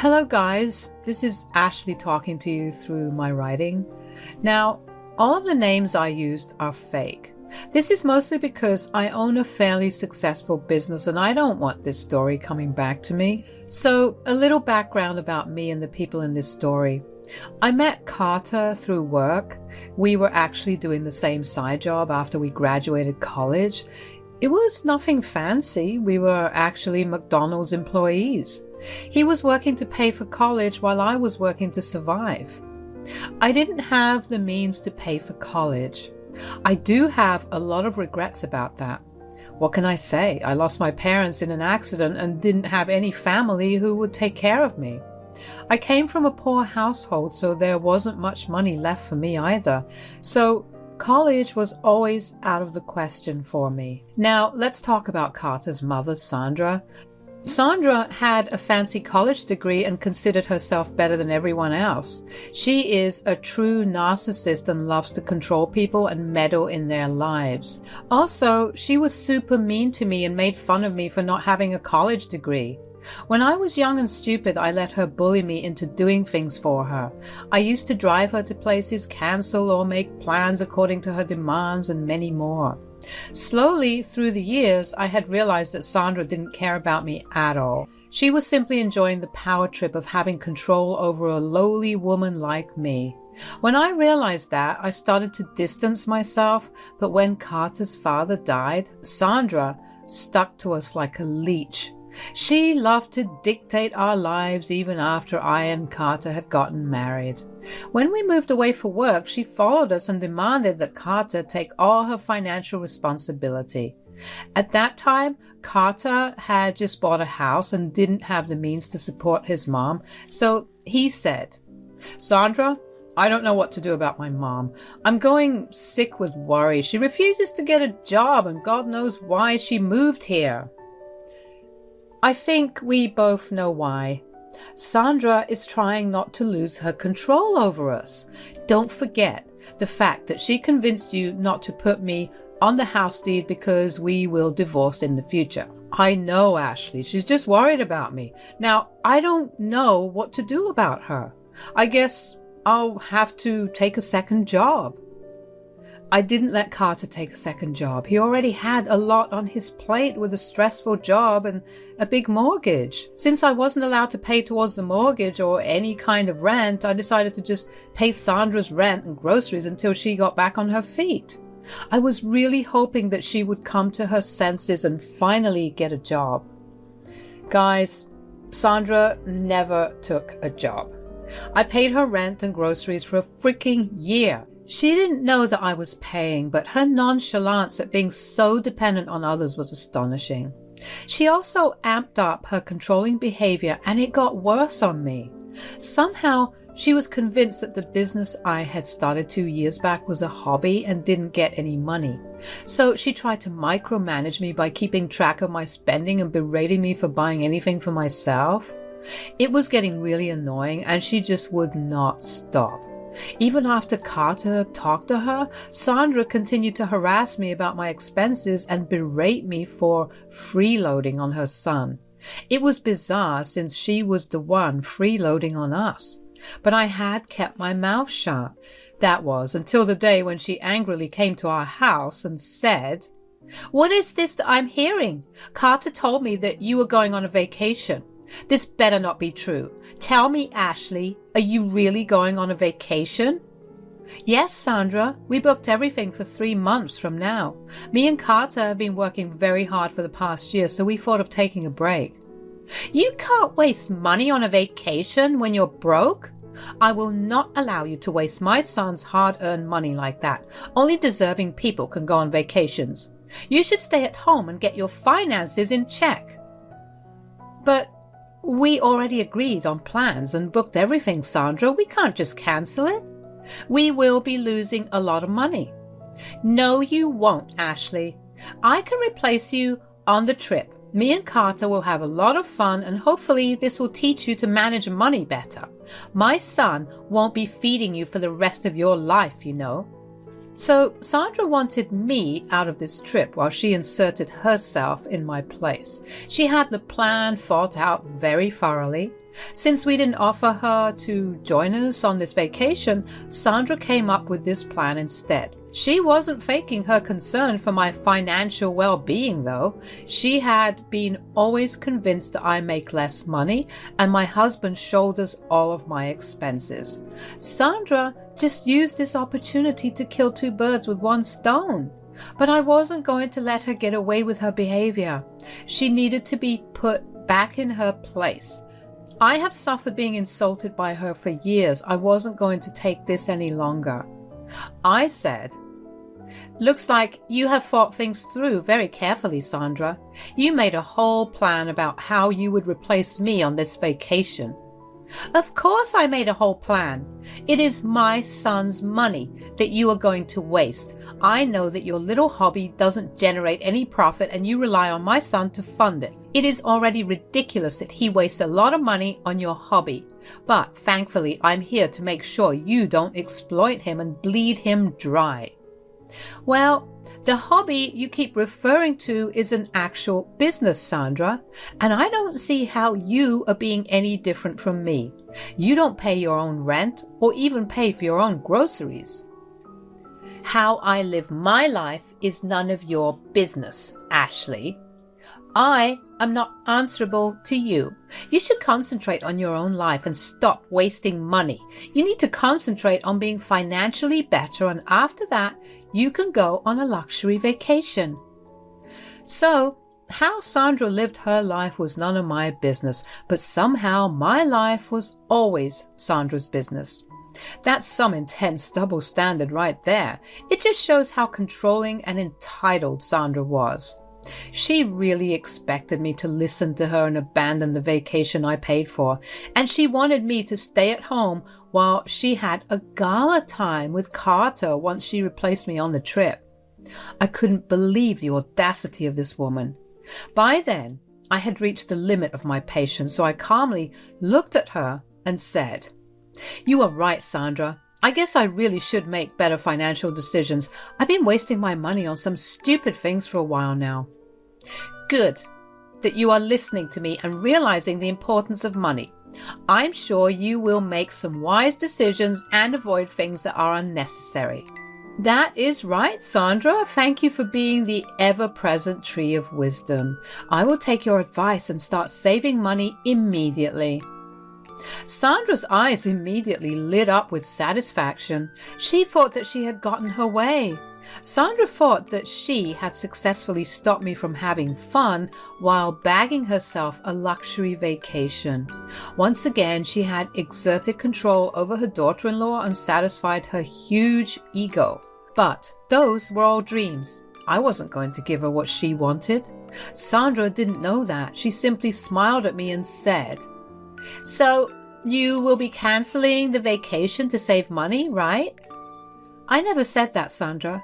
Hello guys, this is Ashley talking to you through my writing. Now, all of the names I used are fake. This is mostly because I own a fairly successful business and I don't want this story coming back to me. So, a little background about me and the people in this story. I met Carter through work. We were actually doing the same side job after we graduated college. It was nothing fancy. We were actually McDonald's employees. He was working to pay for college while I was working to survive. I didn't have the means to pay for college. I do have a lot of regrets about that. What can I say? I lost my parents in an accident and didn't have any family who would take care of me. I came from a poor household, so there wasn't much money left for me either. So college was always out of the question for me. Now, let's talk about Carter's mother, Sandra. Sandra had a fancy college degree and considered herself better than everyone else. She is a true narcissist and loves to control people and meddle in their lives. Also, she was super mean to me and made fun of me for not having a college degree. When I was young and stupid, I let her bully me into doing things for her. I used to drive her to places, cancel or make plans according to her demands, and many more. Slowly, through the years, I had realized that Sandra didn't care about me at all. She was simply enjoying the power trip of having control over a lowly woman like me. When I realized that, I started to distance myself, but when Carter's father died, Sandra stuck to us like a leech. She loved to dictate our lives even after I and Carter had gotten married. When we moved away for work, she followed us and demanded that Carter take all her financial responsibility. At that time, Carter had just bought a house and didn't have the means to support his mom, so he said, "Sandra, I don't know what to do about my mom. I'm going sick with worry. She refuses to get a job and God knows why she moved here." I think we both know why. Sandra is trying not to lose her control over us. Don't forget the fact that she convinced you not to put me on the house deed because we will divorce in the future. I know, Ashley, she's just worried about me. Now, I don't know what to do about her. I guess I'll have to take a second job. I didn't let Carter take a second job. He already had a lot on his plate with a stressful job and a big mortgage. Since I wasn't allowed to pay towards the mortgage or any kind of rent, I decided to just pay Sandra's rent and groceries until she got back on her feet. I was really hoping that she would come to her senses and finally get a job. Guys, Sandra never took a job. I paid her rent and groceries for a freaking year. She didn't know that I was paying, but her nonchalance at being so dependent on others was astonishing. She also amped up her controlling behavior, and it got worse on me. Somehow, she was convinced that the business I had started 2 years back was a hobby and didn't get any money. So she tried to micromanage me by keeping track of my spending and berating me for buying anything for myself. It was getting really annoying, and she just would not stop. Even after Carter talked to her, Sandra continued to harass me about my expenses and berate me for freeloading on her son. It was bizarre since she was the one freeloading on us. But I had kept my mouth shut. That was until the day when she angrily came to our house and said, "What is this that I'm hearing? Carter told me that you were going on a vacation. This better not be true. Tell me, Ashley, are you really going on a vacation?" "Yes, Sandra. We booked everything for 3 months from now. Me and Carter have been working very hard for the past year, so we thought of taking a break." "You can't waste money on a vacation when you're broke. I will not allow you to waste my son's hard-earned money like that. Only deserving people can go on vacations. You should stay at home and get your finances in check." "But we already agreed on plans and booked everything, Sandra. We can't just cancel it. We will be losing a lot of money." "No, you won't, Ashley. I can replace you on the trip. Me and Carter will have a lot of fun, and hopefully this will teach you to manage money better. My son won't be feeding you for the rest of your life, you know." So Sandra wanted me out of this trip while she inserted herself in my place. She had the plan thought out very thoroughly. Since we didn't offer her to join us on this vacation, Sandra came up with this plan instead. She wasn't faking her concern for my financial well-being, though. She had been always convinced that I make less money and my husband shoulders all of my expenses. Sandra just used this opportunity to kill two birds with one stone. But I wasn't going to let her get away with her behavior. She needed to be put back in her place. I have suffered being insulted by her for years. I wasn't going to take this any longer. I said, "Looks like you have thought things through very carefully, Sandra. You made a whole plan about how you would replace me on this vacation." "Of course I made a whole plan. It is my son's money that you are going to waste. I know that your little hobby doesn't generate any profit and you rely on my son to fund it. It is already ridiculous that he wastes a lot of money on your hobby. But thankfully, I'm here to make sure you don't exploit him and bleed him dry." "Well, the hobby you keep referring to is an actual business, Sandra, and I don't see how you are being any different from me. You don't pay your own rent or even pay for your own groceries." "How I live my life is none of your business, Ashley. I am not answerable to you. You should concentrate on your own life and stop wasting money. You need to concentrate on being financially better, and after that, you can go on a luxury vacation." So, how Sandra lived her life was none of my business, but somehow my life was always Sandra's business. That's some intense double standard right there. It just shows how controlling and entitled Sandra was. She really expected me to listen to her and abandon the vacation I paid for, and she wanted me to stay at home while she had a gala time with Carter once she replaced me on the trip. I couldn't believe the audacity of this woman. By then, I had reached the limit of my patience, so I calmly looked at her and said, "You are right, Sandra. I guess I really should make better financial decisions. I've been wasting my money on some stupid things for a while now." "Good that you are listening to me and realizing the importance of money. I'm sure you will make some wise decisions and avoid things that are unnecessary." "That is right, Sandra. Thank you for being the ever-present tree of wisdom. I will take your advice and start saving money immediately." Sandra's eyes immediately lit up with satisfaction. She thought that she had gotten her way. Sandra thought that she had successfully stopped me from having fun while bagging herself a luxury vacation. Once again, she had exerted control over her daughter-in-law and satisfied her huge ego. But those were all dreams. I wasn't going to give her what she wanted. Sandra didn't know that. She simply smiled at me and said, "So, you will be canceling the vacation to save money, right?" "I never said that, Sandra.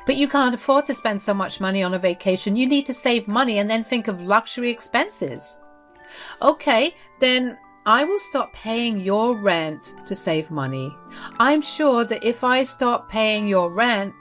But you can't afford to spend so much money on a vacation. You need to save money and then think of luxury expenses." "Okay, then I will stop paying your rent to save money. I'm sure that if I stop paying your rent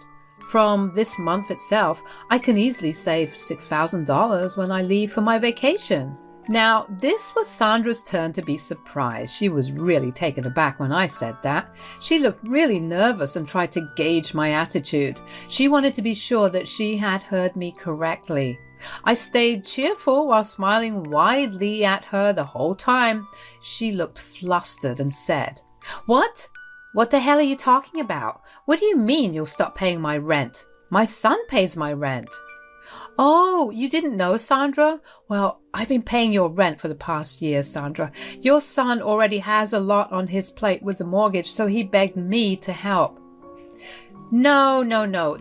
from this month itself, I can easily save $6,000 when I leave for my vacation." Now, this was Sandra's turn to be surprised. She was really taken aback when I said that. She looked really nervous and tried to gauge my attitude. She wanted to be sure that she had heard me correctly. I stayed cheerful while smiling widely at her the whole time. She looked flustered and said, "What? What the hell are you talking about? What do you mean you'll stop paying my rent? My son pays my rent." "Oh, you didn't know, Sandra? Well, I've been paying your rent for the past year, Sandra. Your son already has a lot on his plate with the mortgage, so he begged me to help." No,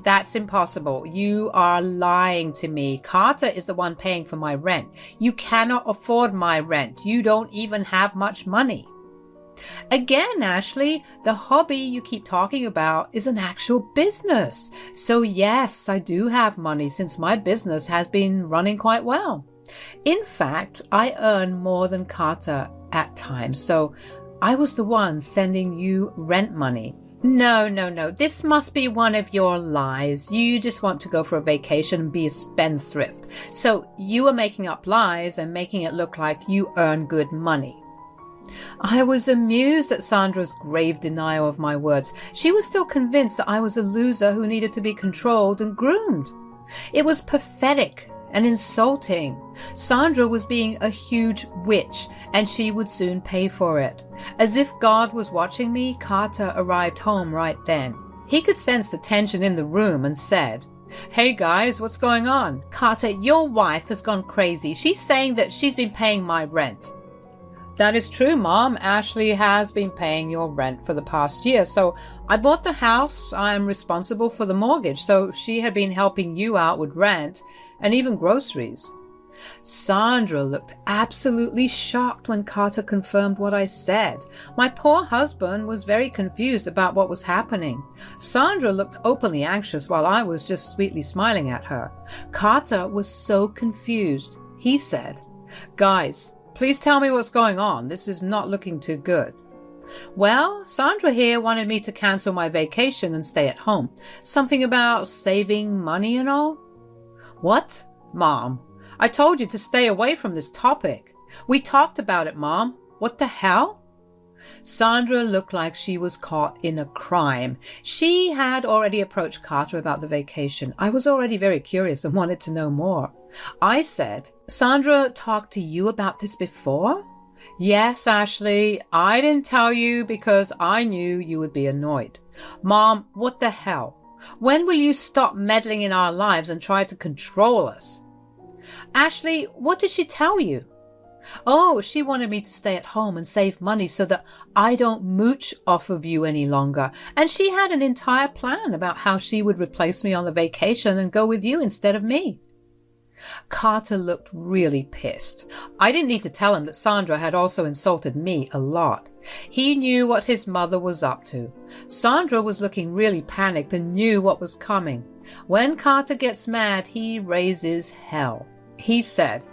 that's impossible. You are lying to me. Carter is the one paying for my rent. You cannot afford my rent. You don't even have much money. Again, Ashley, the hobby you keep talking about is an actual business. So yes, I do have money since my business has been running quite well. In fact, I earn more than Carter at times, so I was the one sending you rent money. No. This must be one of your lies. You just want to go for a vacation and be a spendthrift. So you are making up lies and making it look like you earn good money. I was amused at Sandra's grave denial of my words. She was still convinced that I was a loser who needed to be controlled and groomed. It was pathetic and insulting. Sandra was being a huge witch, and she would soon pay for it. As if God was watching me, Carter arrived home right then. He could sense the tension in the room and said, "Hey guys, what's going on? Carter, your wife has gone crazy. She's saying that she's been paying my rent." "That is true, Mom. Ashley has been paying your rent for the past year. So I bought the house. I'm responsible for the mortgage. So she had been helping you out with rent and even groceries." Sandra looked absolutely shocked when Carter confirmed what I said. My poor husband was very confused about what was happening. Sandra looked openly anxious while I was just sweetly smiling at her. Carter was so confused. He said, "Guys, please tell me what's going on. This is not looking too good." "Well, Sandra here wanted me to cancel my vacation and stay at home. Something about saving money and all." "What? Mom, I told you to stay away from this topic. We talked about it, Mom. What the hell?" Sandra looked like she was caught in a crime. She had already approached Carter about the vacation. I was already very curious and wanted to know more. I said, "Sandra talked to you about this before?" "Yes, Ashley. I didn't tell you because I knew you would be annoyed." "Mom, what the hell? When will you stop meddling in our lives and try to control us?" "Ashley, what did she tell you?" "Oh, she wanted me to stay at home and save money so that I don't mooch off of you any longer. And she had an entire plan about how she would replace me on the vacation and go with you instead of me." Carter looked really pissed. I didn't need to tell him that Sandra had also insulted me a lot. He knew what his mother was up to. Sandra was looking really panicked and knew what was coming. When Carter gets mad, he raises hell. He said,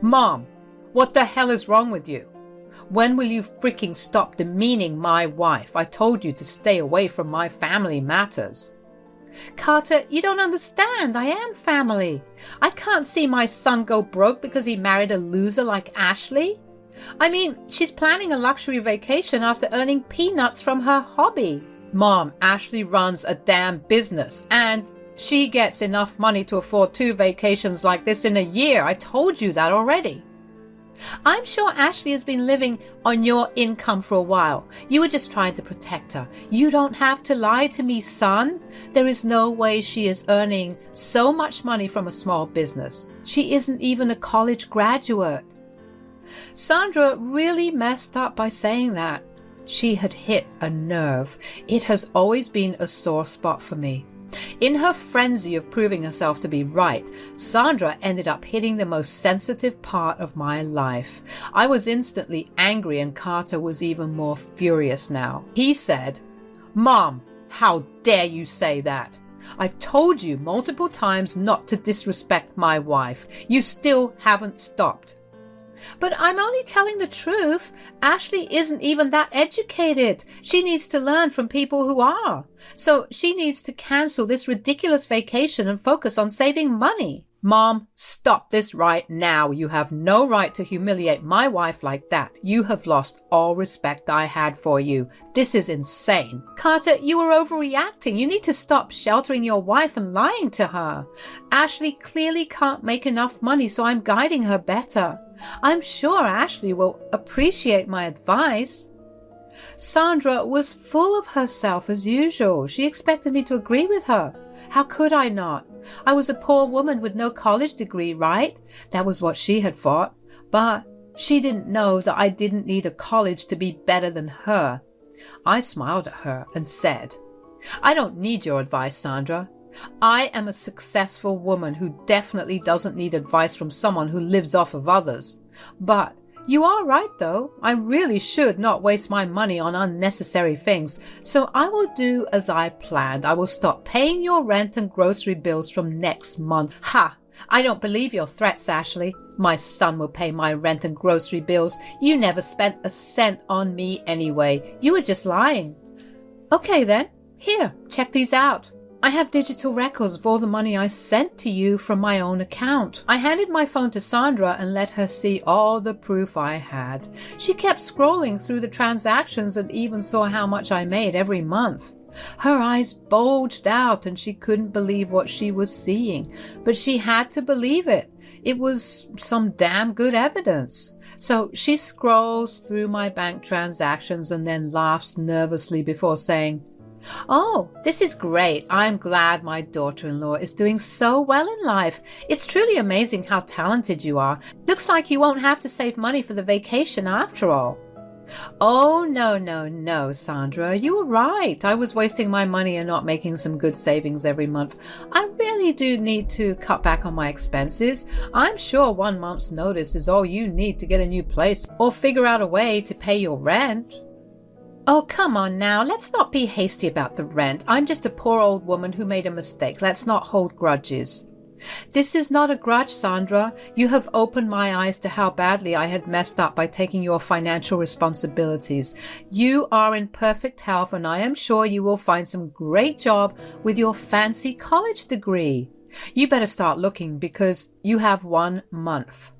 "Mom, what the hell is wrong with you? When will you freaking stop demeaning my wife? I told you to stay away from my family matters." "Carter, you don't understand. I am family. I can't see my son go broke because he married a loser like Ashley. I mean, she's planning a luxury vacation after earning peanuts from her hobby." "Mom, Ashley runs a damn business and she gets enough money to afford 2 vacations like this in a year. I told you that already." "I'm sure Ashley has been living on your income for a while. You were just trying to protect her. You don't have to lie to me, son. There is no way she is earning so much money from a small business. She isn't even a college graduate." Sandra really messed up by saying that. She had hit a nerve. It has always been a sore spot for me. In her frenzy of proving herself to be right, Sandra ended up hitting the most sensitive part of my life. I was instantly angry and Carter was even more furious now. He said, "Mom, how dare you say that? I've told you multiple times not to disrespect my wife. You still haven't stopped." "But I'm only telling the truth. Ashley isn't even that educated. She needs to learn from people who are. So she needs to cancel this ridiculous vacation and focus on saving money." "Mom, stop this right now. You have no right to humiliate my wife like that. You have lost all respect I had for you. This is insane." "Carter, you are overreacting. You need to stop sheltering your wife and lying to her. Ashley clearly can't make enough money, so I'm guiding her better. I'm sure Ashley will appreciate my advice." Sandra was full of herself as usual. She expected me to agree with her. How could I not? I was a poor woman with no college degree, right? That was what she had thought. But she didn't know that I didn't need a college to be better than her. I smiled at her and said, "I don't need your advice, Sandra. I am a successful woman who definitely doesn't need advice from someone who lives off of others. But you are right, though. I really should not waste my money on unnecessary things. So I will do as I planned. I will stop paying your rent and grocery bills from next month." "Ha! I don't believe your threats, Ashley. My son will pay my rent and grocery bills. You never spent a cent on me anyway. You were just lying." "Okay then. Here, check these out." I have digital records of all the money I sent to you from my own account. I handed my phone to Sandra and let her see all the proof I had. She kept scrolling through the transactions and even saw how much I made every month. Her eyes bulged out and she couldn't believe what she was seeing, but she had to believe it. It was some damn good evidence. So she scrolls through my bank transactions and then laughs nervously before saying, "Oh, this is great. I'm glad my daughter-in-law is doing so well in life. It's truly amazing how talented you are. Looks like you won't have to save money for the vacation after all." "Oh, no, Sandra. You were right. I was wasting my money and not making some good savings every month. I really do need to cut back on my expenses. I'm sure 1 month's notice is all you need to get a new place or figure out a way to pay your rent." "Oh, come on now. Let's not be hasty about the rent. I'm just a poor old woman who made a mistake. Let's not hold grudges." "This is not a grudge, Sandra. You have opened my eyes to how badly I had messed up by taking your financial responsibilities. You are in perfect health, and I am sure you will find some great job with your fancy college degree. You better start looking because you have 1 month.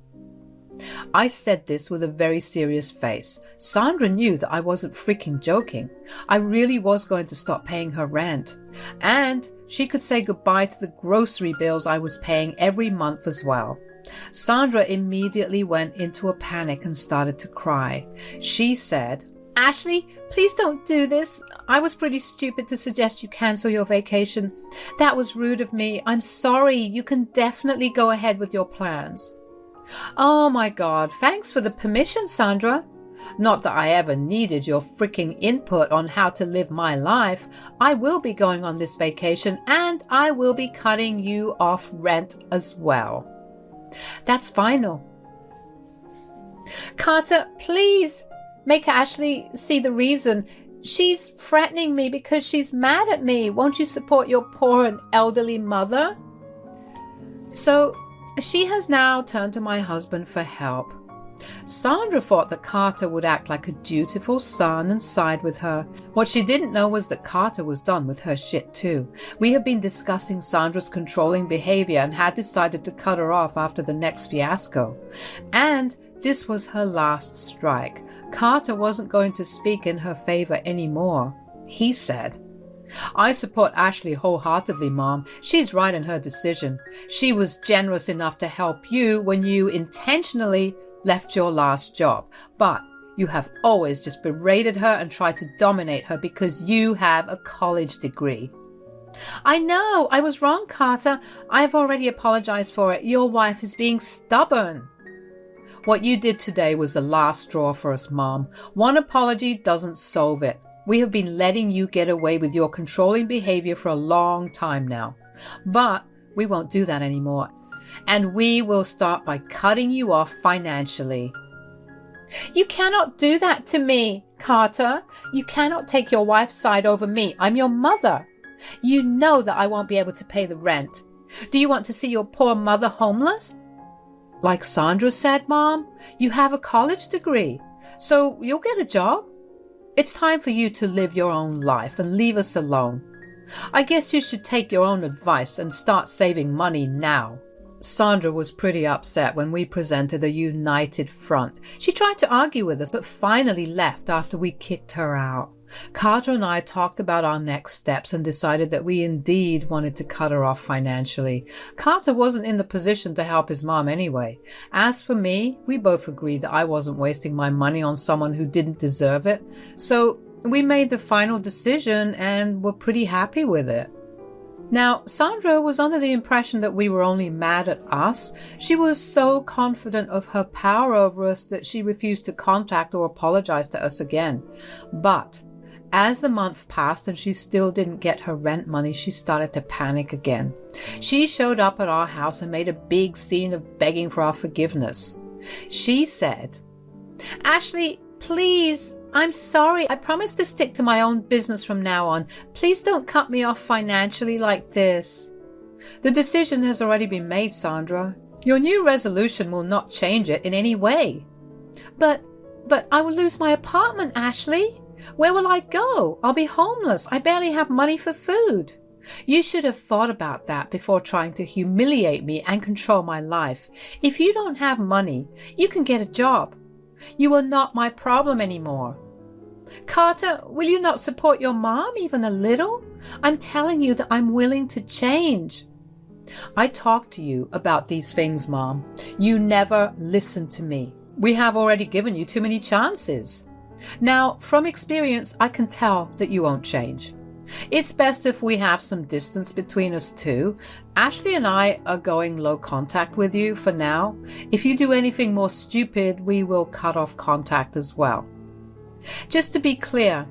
I said this with a very serious face. Sandra knew that I wasn't freaking joking. I really was going to stop paying her rent. And she could say goodbye to the grocery bills I was paying every month as well. Sandra immediately went into a panic and started to cry. She said, "Ashley, please don't do this. I was pretty stupid to suggest you cancel your vacation. That was rude of me. I'm sorry. You can definitely go ahead with your plans." "Oh my God, thanks for the permission, Sandra. Not that I ever needed your freaking input on how to live my life. I will be going on this vacation and I will be cutting you off rent as well." "That's final." "Carter, please make Ashley see the reason. She's threatening me because she's mad at me. Won't you support your poor and elderly mother?" So she has now turned to my husband for help. Sandra thought that Carter would act like a dutiful son and side with her. What she didn't know was that Carter was done with her shit too. We have been discussing Sandra's controlling behavior and had decided to cut her off after the next fiasco. And this was her last strike. Carter wasn't going to speak in her favor anymore. He said, "I support Ashley wholeheartedly, Mom. She's right in her decision. She was generous enough to help you when you intentionally left your last job. But you have always just berated her and tried to dominate her because you have a college degree." "I know. I was wrong, Carter. I've already apologized for it. Your wife is being stubborn." "What you did today was the last straw for us, Mom. One apology doesn't solve it. We have been letting you get away with your controlling behavior for a long time now. But we won't do that anymore. And we will start by cutting you off financially." "You cannot do that to me, Carter. You cannot take your wife's side over me. I'm your mother. You know that I won't be able to pay the rent. Do you want to see your poor mother homeless?" "Like Sandra said, Mom, you have a college degree, so you'll get a job. It's time for you to live your own life and leave us alone. I guess you should take your own advice and start saving money now." Sandra was pretty upset when we presented a united front. She tried to argue with us, but finally left after we kicked her out. Carter and I talked about our next steps and decided that we indeed wanted to cut her off financially. Carter wasn't in the position to help his mom anyway. As for me, we both agreed that I wasn't wasting my money on someone who didn't deserve it. So we made the final decision and were pretty happy with it. Now, Sandra was under the impression that we were only mad at us. She was so confident of her power over us that she refused to contact or apologize to us again. But as the month passed and she still didn't get her rent money, she started to panic again. She showed up at our house and made a big scene of begging for our forgiveness. She said, "Ashley, please, I'm sorry. I promise to stick to my own business from now on. Please don't cut me off financially like this." "The decision has already been made, Sandra. Your new resolution will not change it in any way." But I will lose my apartment, Ashley. Where will I go? I'll be homeless. I barely have money for food." You should have thought about that before trying to humiliate me and control my life. If you don't have money, you can get a job. You are not my problem anymore. Carter, will you not support your mom even a little? I'm telling you that I'm willing to change. I talked to you about these things, Mom. You never listened to me. We have already given you too many chances. Now, from experience, I can tell that you won't change. It's best if we have some distance between us too. Ashley and I are going low contact with you for now. If you do anything more stupid, we will cut off contact as well. Just to be clear,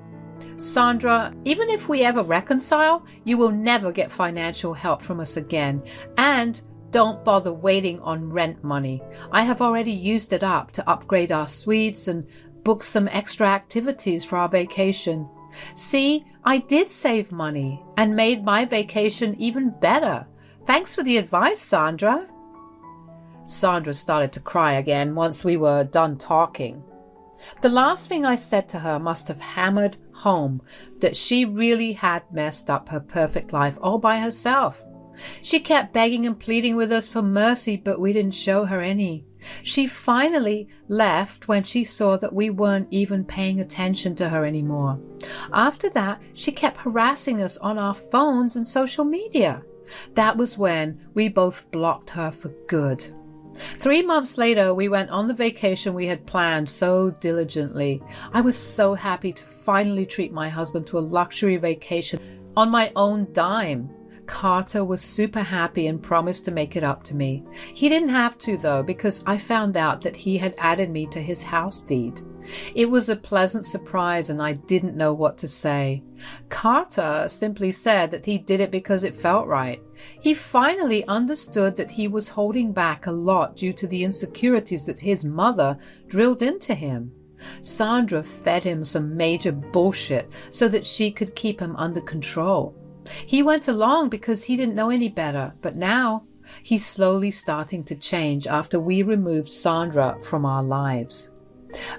Sandra, even if we ever reconcile, you will never get financial help from us again. And don't bother waiting on rent money. I have already used it up to upgrade our suites and book some extra activities for our vacation. See, I did save money and made my vacation even better. Thanks for the advice, Sandra. Sandra started to cry again once we were done talking. The last thing I said to her must have hammered home that she really had messed up her perfect life all by herself. She kept begging and pleading with us for mercy, but we didn't show her any. She finally left when she saw that we weren't even paying attention to her anymore. After that, she kept harassing us on our phones and social media. That was when we both blocked her for good. 3 months later, we went on the vacation we had planned so diligently. I was so happy to finally treat my husband to a luxury vacation on my own dime. Carter was super happy and promised to make it up to me. He didn't have to, though, because I found out that he had added me to his house deed. It was a pleasant surprise and I didn't know what to say. Carter simply said that he did it because it felt right. He finally understood that he was holding back a lot due to the insecurities that his mother drilled into him. Sandra fed him some major bullshit so that she could keep him under control. He went along because he didn't know any better, but now he's slowly starting to change after we removed Sandra from our lives.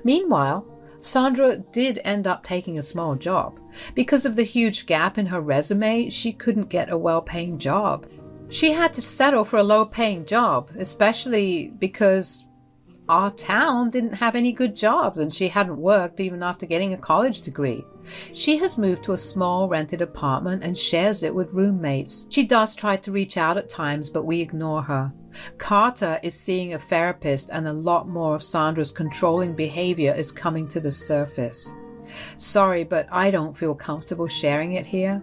Meanwhile, Sandra did end up taking a small job. Because of the huge gap in her resume, she couldn't get a well-paying job. She had to settle for a low-paying job, especially because our town didn't have any good jobs and she hadn't worked even after getting a college degree. She has moved to a small rented apartment and shares it with roommates. She does try to reach out at times, but we ignore her. Carter is seeing a therapist and a lot more of Sandra's controlling behavior is coming to the surface. Sorry, but I don't feel comfortable sharing it here.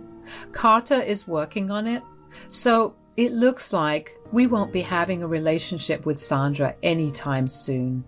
Carter is working on it, so it looks like we won't be having a relationship with Sandra anytime soon.